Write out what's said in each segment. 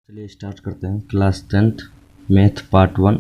चलिए स्टार्ट करते हैं। क्लास 10th मैथ पार्ट 1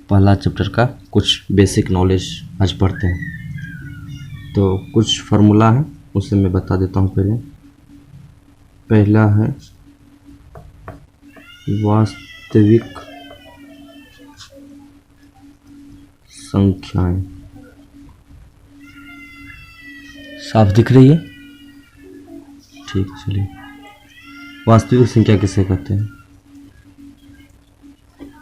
पहला चैप्टर का कुछ बेसिक नॉलेज आज पढ़ते हैं। तो कुछ फार्मूला है उसे मैं बता देता हूँ। पहला है वास्तविक संख्याएं। साफ दिख रही है? ठीक, चलिए। वास्तविक संख्या किसे कहते हैं?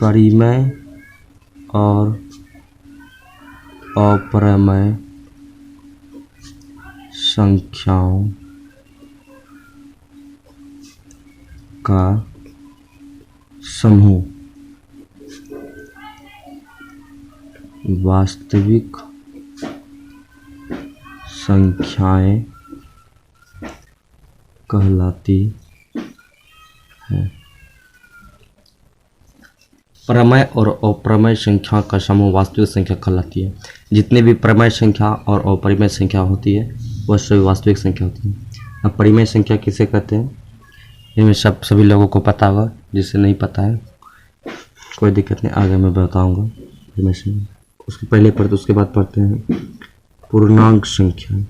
परिमेय और अपरिमेय संख्याओं का समूह वास्तविक संख्याएं कहलाती है। प्रमेय और अप्रमेय संख्या का समूह वास्तविक संख्या कहलाती है। जितने भी प्रमेय संख्या और अपरिमेय संख्या होती है वह सभी वास्तविक संख्या होती है। अब परिमेय संख्या किसे कहते हैं ये सभी लोगों को पता होगा। जिसे नहीं पता है कोई दिक्कत नहीं, आगे मैं बताऊंगा। परिमेय संख्या उसके पहले पढ़ते उसके बाद पढ़ते हैं पूर्णांक संख्या।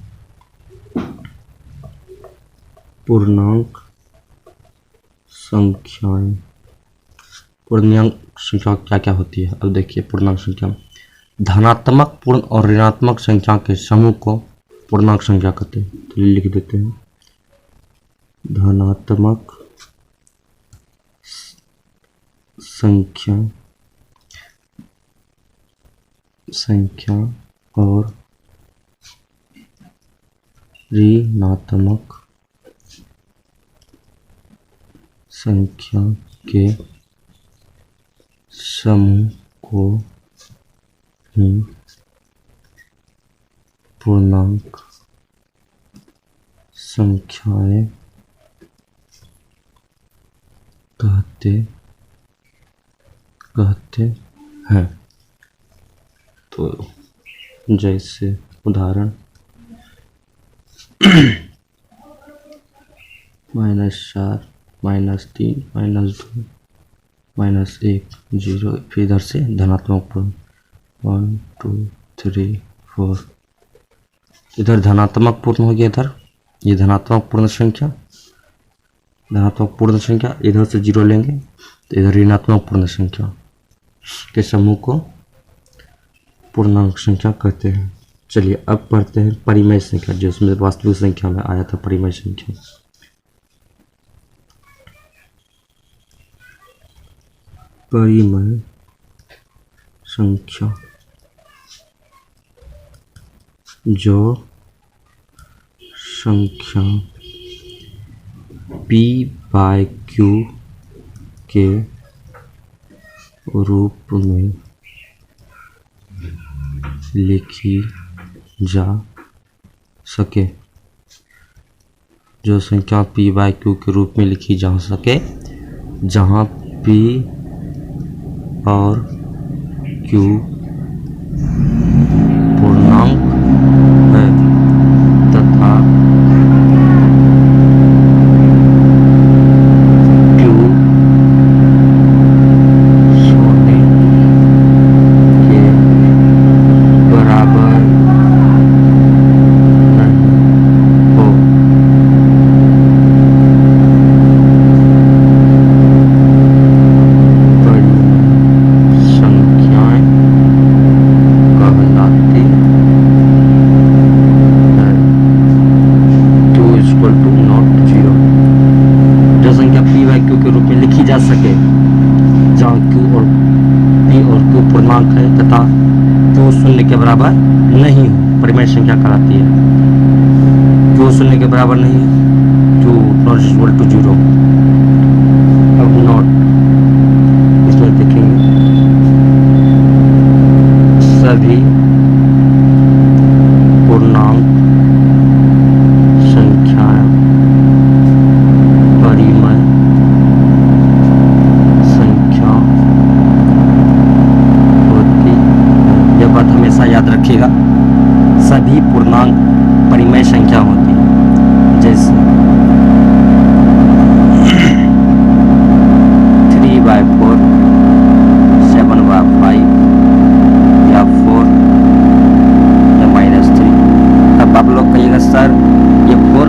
पूर्णांक संख्याएं। पूर्णांक संख्या क्या क्या होती है? अब देखिए, पूर्णांक संख्या धनात्मक, पूर्ण और ऋणात्मक संख्या के समूह को पूर्णांक संख्या कहते हैं। तो लिख देते हैं धनात्मक संख्या और ऋणात्मक संख्या के समूह को ही पूर्णांक संख्याएं कहते हैं। तो जैसे उदाहरण -4 -3 -2 -1 0। फिर इधर से धनात्मक पूर्ण 1 2 3 4। इधर धनात्मक पूर्ण हो गया। इधर ये धनात्मक पूर्ण संख्या, धनात्मक पूर्ण संख्या। इधर से 0 लेंगे तो इधर ऋणात्मक पूर्ण संख्या के समूह को पूर्णांक संख्या कहते हैं। चलिए अब पढ़ते हैं परिमेय संख्या, जिसमें वास्तविक संख्या में आया था परिमेय संख्या। परिमेय संख्या जो संख्या p/q के रूप में लिखी जा सके। जो संख्या p/q के रूप में लिखी जा सके, जहाँ p और q पूर्णांक है तथा q सोने के बराबर नहीं हो। संख्याएं कहलाती है। 2 = not 0। जो संख्या p/q के रूप में लिखी जा सके, जहाँ q और p और q पूर्णांक है तथा q शून्य के बराबर नहीं हो, परिमेय संख्या कहलाती है। q शून्य के बराबर नहीं है, q not = 0। अब नॉट इसमें देखेंगे सभी पूर्णांक संख्याएं परिमेय संख्या होती है। यह बात हमेशा याद रखिएगा, सभी पूर्णांक परिमेय संख्या होती है। जैसे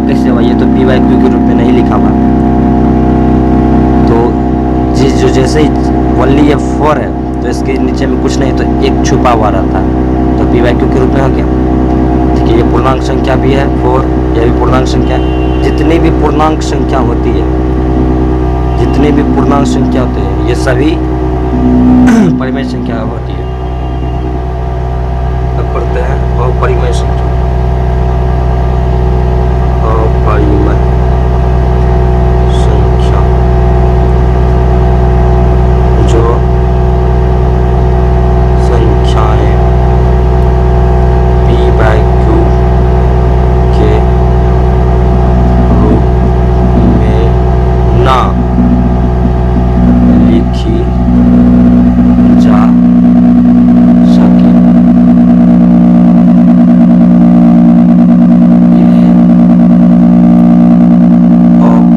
कैसे हुआ, ये तो पी बाई क्यू के रूप में नहीं लिखा हुआ, तो जो जैसे ही ओनली ये 4 है तो इसके नीचे में कुछ नहीं तो एक छुपा हुआ रहता है, तो पी बाई क्यू के रूप में हो गया। ठीक है, ये पूर्णांक संख्या भी है 4, यह भी पूर्णांक संख्या है। जितनी भी पूर्णांक संख्या होती है, जितनी भी पूर्णांक संख्या होती है, ये सभी परिमेय संख्या होती है। अब पढ़ते हैं अपरिमेय संख्या। अपरिमेय संख्या जो संख्याएं पी बाई क्यू के रूप में ना लिखी जा सके, इन्हें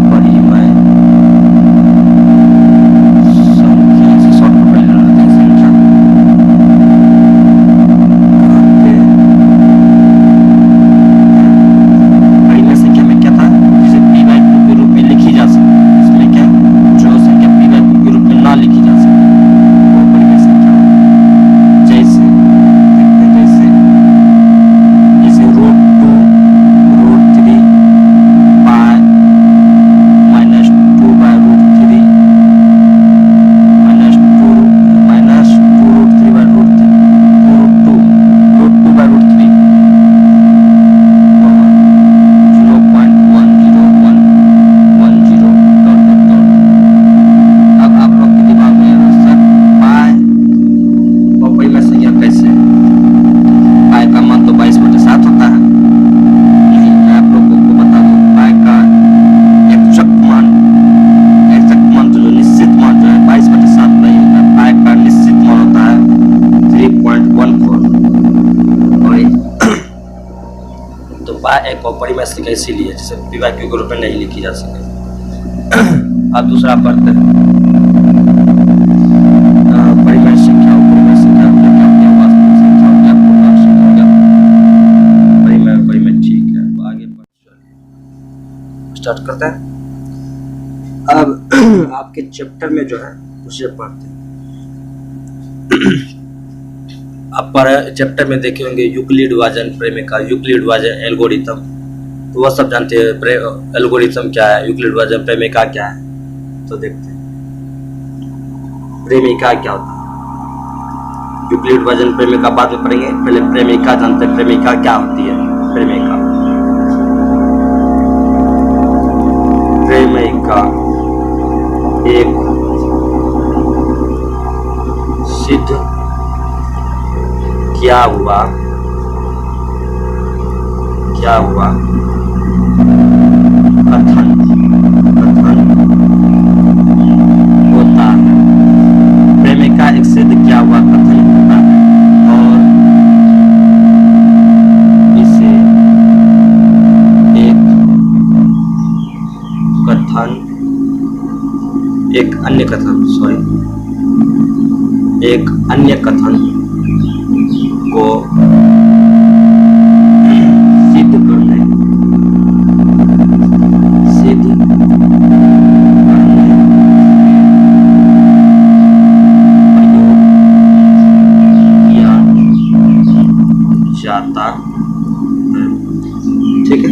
अपरिमेय संख्या से शॉर्ट में पढ़ लेना है, संख्या कहते हैं। परिमेय संख्या में क्या था, जिसे पी बाई क्यू के रूप में लिखी जा सके, इसमें क्या जो संख्या पी बाई क्यू के रूप में ना लिखी जा सके वो परिमेय संख्या है। जैसे देखते हैं, जैसे √2 √3 पाई -2 बाई √3 -2 √3 बाई √2 √2 बाई √3 0.10110 अब आप लोग के दिमाग में सर पाई अपरिमेय संख्या कैसे है? पाई का मान तो 22/7 होता है। नहीं, मैं आप लोगों को बता दूं, पाई का एक्जैक्ट मान जो निश्चित मान जो है 22/7 नहीं होता है। पाई का निश्चित मान होता है 3.14। तो पाई एक अपरिमेय संख्या इसीलिए जिसे पी बाई क्यू के रूप में नहीं लिखी जा सके। अब दूसरा पढ़ते हैं परिमेय संख्या, अपरिमेय संख्या हो गया, क्या हो गया, वास्तविक संख्या हो गया, पूर्णांक संख्या हो गया, परिमेय। ठीक है, अब आगे स्टार्ट करते हैं। अब आपके चैप्टर में जो है उसे पढ़ते हैं। आप चैप्टर में देखे होंगे यूक्लिड वाजन प्रेमिका, यूक्लिड वाजन एल्गोरिथम, तो वह सब जानते हैं। एल्गोरिथम क्या है, यूक्लिड वाजन प्रेमिका क्या है, तो देखते हैं। प्रेमिका क्या होता है, यूक्लिड वाजन प्रेमिका बाद में पढ़ेंगे, पहले प्रेमिका जानते हैं। प्रेमिका क्या होती है, प्रेमिका एक सिद्ध क्या हुआ कथन होता है। प्रेमिका एक सिद्ध क्या हुआ कथन होता है और इसे एक अन्य कथन को सिद्ध करने जाता है। ठीक है,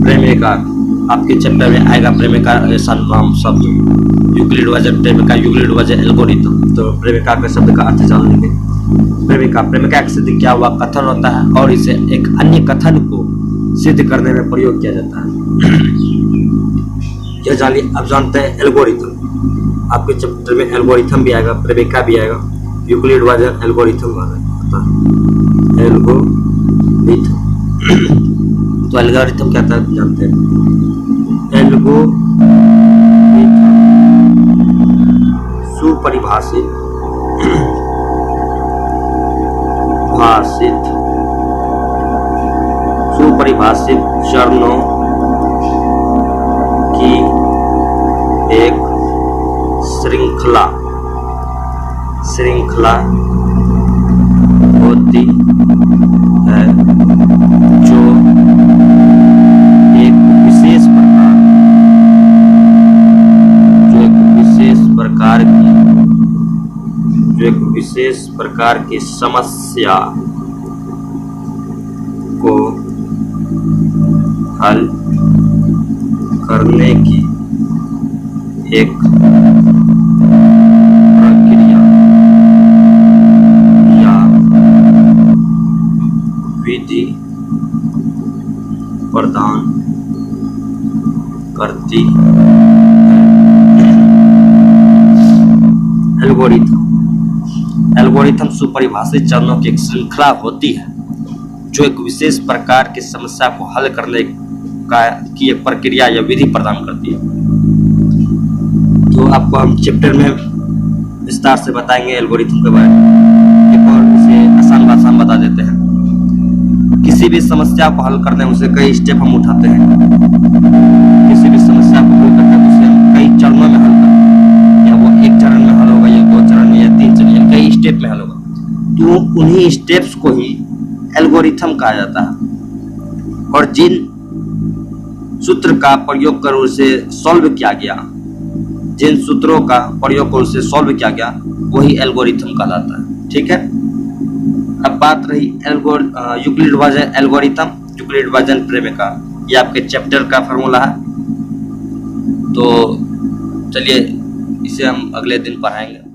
प्रेमिका आपके चैप्टर में आएगा। प्रेमिका ऐसा नाम शब्द, यूक्लिड वाजन प्रेमिका, यूक्लिड वाजन एल्गोरिथम। तो प्रेमिका के शब्द का अर्थ जान लेंगे। प्रेमिका एक सिद्ध क्या हुआ कथन होता है और इसे एक अन्य कथन को सिद्ध करने में प्रयोग किया जाता है। यह जानिए। अब जानते हैं एल्गोरिथम। आपके चैप्टर में एल्गोरिथम भी आएगा, प्रेमिका भी आएगा, यूक्लिड वाजन एल्गोरिथम होता है। एल्गोरिथम तो एल्गोरिथम क्या था जानते हैं। एल्गोरिथम सुपरिभाषित चरणों की एक श्रृंखला होती है जो विशेष प्रकार की समस्या को हल करने की एक प्रक्रिया या विधि प्रदान करती एल्गोरिथम सुपरिभाषित चरणों की एक श्रृंखला होती है जो एक विशेष प्रकार की समस्या को हल करने की एक प्रक्रिया या विधि प्रदान करती है। तो आपको हम चैप्टर में विस्तार से बताएंगे एल्गोरिथम के बारे में। एक और इसे आसान भाषा में बता देते हैं। किसी भी समस्या को हल करने उसे कई स्टेप हम उठाते हैं। किसी भी समस्या को हल करने उसे हम कई चरणों में हल करते हैं, या वो एक चरण में हल होगा, या 2 चरण में, या 3 चरण, या कई स्टेप में हल होगा। तो उन्हीं स्टेप्स को ही एल्गोरिथम कहा जाता है। और जिन सूत्र का प्रयोग कर उसे सॉल्व किया गया, जिन सूत्रों का प्रयोग कर उसे सॉल्व किया गया, वही एल्गोरिथम कहलाता है। ठीक है। अब बात रही यूक्लिड एल्गोरिथम प्रेमिका, ये आपके चैप्टर का फॉर्मूला है। तो चलिए इसे हम अगले दिन पढ़ाएंगे।